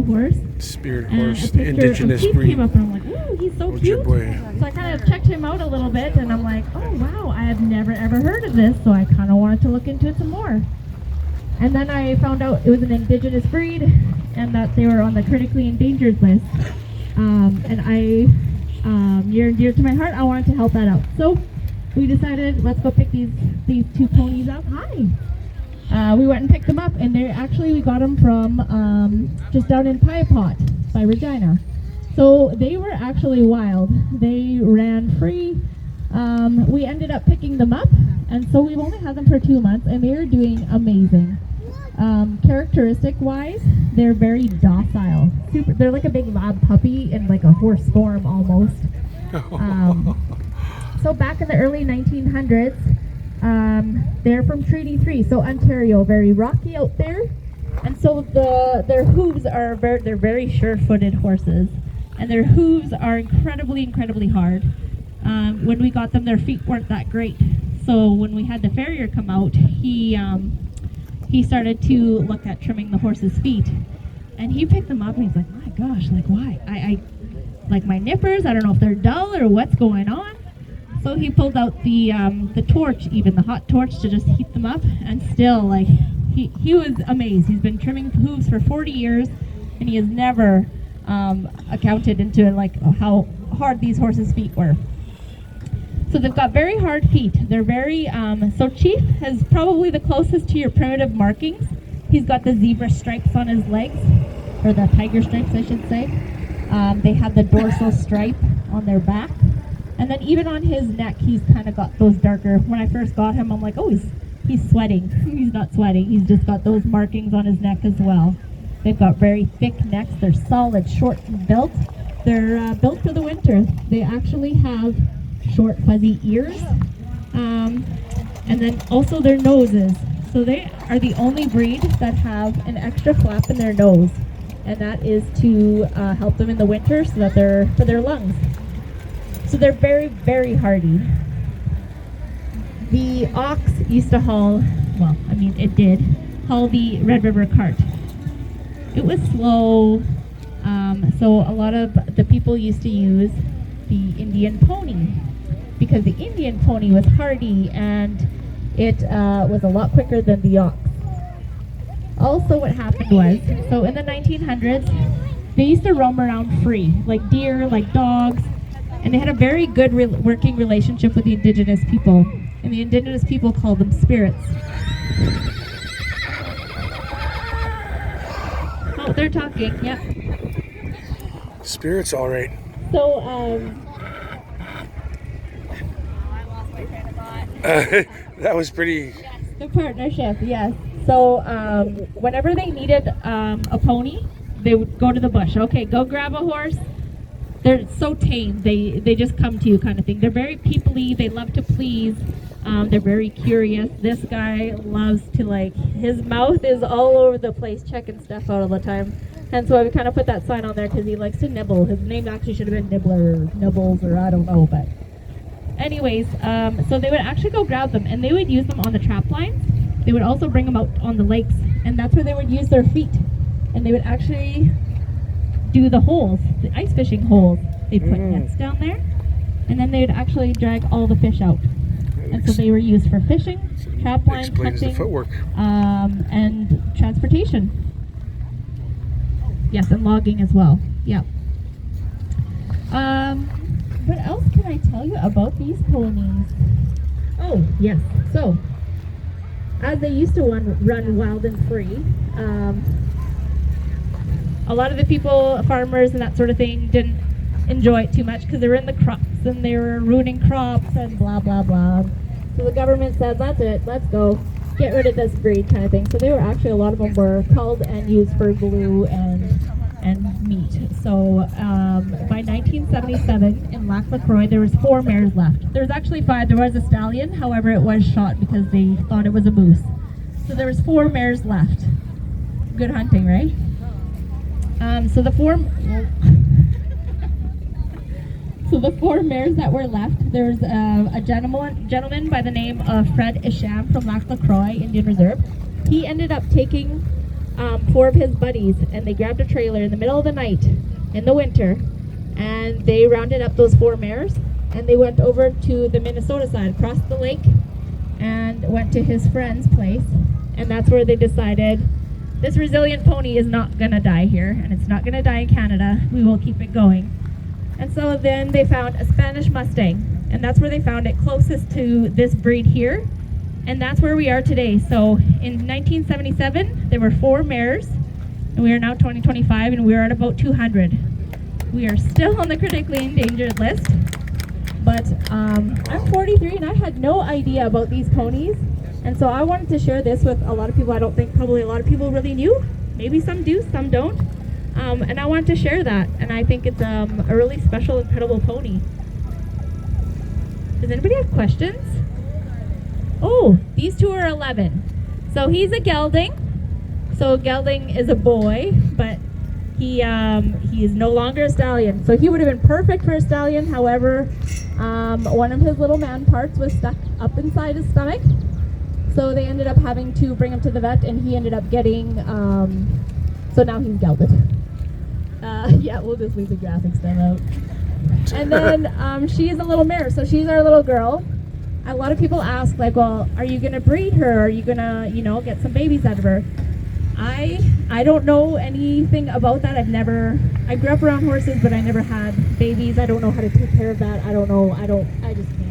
horse. Spirit And horse, a picture indigenous of Keith breed. came up and I'm like, ooh, he's so cute. Ojibwe. So I kind of checked him out a little bit and I'm like, oh wow, I have never ever heard of this, so I kind of wanted to look into it some more. And then I found out it was an indigenous breed and that they were on the critically endangered list. And I, near and dear to my heart, I wanted to help that out. So we decided, let's go pick these two ponies up. Hi! We went and picked them up, and we got them from just down in Piapot by Regina. So they were actually wild. They ran free. We ended up picking them up, and so we've only had them for 2 months, and they are doing amazing. Characteristic-wise, they're very docile. They're like a big lab puppy in like a horse form almost. So back in the early 1900s, they're from Treaty 3, so Ontario, very rocky out there. And so their hooves are they're very sure-footed horses, and their hooves are incredibly hard. When we got them, their feet weren't that great. So when we had the farrier come out, he started to look at trimming the horse's feet, and he picked them up and he's like, my gosh, like why? I like my nippers, I don't know if they're dull or what's going on. So he pulled out the torch, even the hot torch, to just heat them up, and still, like, he was amazed. He's been trimming hooves for 40 years, and he has never accounted into like how hard these horses' feet were. So they've got very hard feet. They're very, so Chief has probably the closest to your primitive markings. He's got the zebra stripes on his legs, or the tiger stripes, I should say. They have the dorsal stripe on their back. And then even on his neck, he's kind of got those darker. When I first got him, I'm like, oh, he's sweating. He's not sweating. He's just got those markings on his neck as well. They've got very thick necks. They're solid, short and built. They're built for the winter. They actually have short, fuzzy ears. And then also their noses. So they are the only breed that have an extra flap in their nose. And that is to help them in the winter so that for their lungs. So they're very hardy. The ox used to haul, well, I mean it did, haul the Red River cart. It was slow, so a lot of the people used to use the Indian pony because the Indian pony was hardy and it was a lot quicker than the ox. Also what happened was, so in the 1900s, they used to roam around free, like deer, like dogs, and they had a very good working relationship with the indigenous people. And the indigenous people called them spirits. Oh, they're talking, yep. Spirits, all right. So, that was pretty... Yes, the partnership, yes. So, whenever they needed a pony, they would go to the bush. Okay, go grab a horse. They're so tame. They just come to you kind of thing. They're very people-y. They love to please. They're very curious. This guy loves to, like, his mouth is all over the place checking stuff out all the time. And so I kind of put that sign on there because he likes to nibble. His name actually should have been Nibbler or Nibbles or I don't know. But anyways, so they would actually go grab them and they would use them on the trap lines. They would also bring them out on the lakes. And that's where they would use their feet. And they would actually do the holes, the ice fishing holes. They'd put nets down there, and then they would actually drag all the fish out. And so they were used for fishing, trap line, explains hunting, the footwork. And transportation. Yes, and logging as well. Yep. What else can I tell you about these ponies? Oh, yes. So, as they used to run wild and free, a lot of the people, farmers and that sort of thing, didn't enjoy it too much because they were in the crops and they were ruining crops and blah, blah, blah. So the government said, that's it, let's go, get rid of this breed kind of thing. So they were actually, a lot of them were culled and used for glue and meat. So by 1977 in Lac La Croix, there was 4 mares left. There was actually 5. There was a stallion, however, it was shot because they thought it was a moose. So there was 4 mares left. Good hunting, right? So the 4 mares that were left, there's a gentleman by the name of Fred Isham from Lac La Croix Indian Reserve. He ended up taking four of his buddies, and they grabbed a trailer in the middle of the night in the winter, and they rounded up those four mares, and they went over to the Minnesota side, across the lake, and went to his friend's place, and that's where they decided this resilient pony is not going to die here, and it's not going to die in Canada. We will keep it going. And so then they found a Spanish Mustang, and that's where they found it closest to this breed here, and that's where we are today. So in 1977, there were four mares, and we are now 2025, and we are at about 200. We are still on the critically endangered list, but I'm 43, and I had no idea about these ponies, and so I wanted to share this with a lot of people. I don't think probably a lot of people really knew. Maybe some do, some don't. And I wanted to share that, and I think it's a really special, incredible pony. Does anybody have questions? Oh, these two are 11. So he's a gelding. So gelding is a boy, but he is no longer a stallion. So he would have been perfect for a stallion. However, one of his little man parts was stuck up inside his stomach. So they ended up having to bring him to the vet, and he ended up getting, so now he's gelded. Yeah, we'll just leave the graphic stuff out. And then she is a little mare, so she's our little girl. A lot of people ask, like, well, are you gonna breed her? Are you gonna, get some babies out of her? I don't know anything about that. I grew up around horses, but I never had babies. I don't know how to take care of that. I just can't.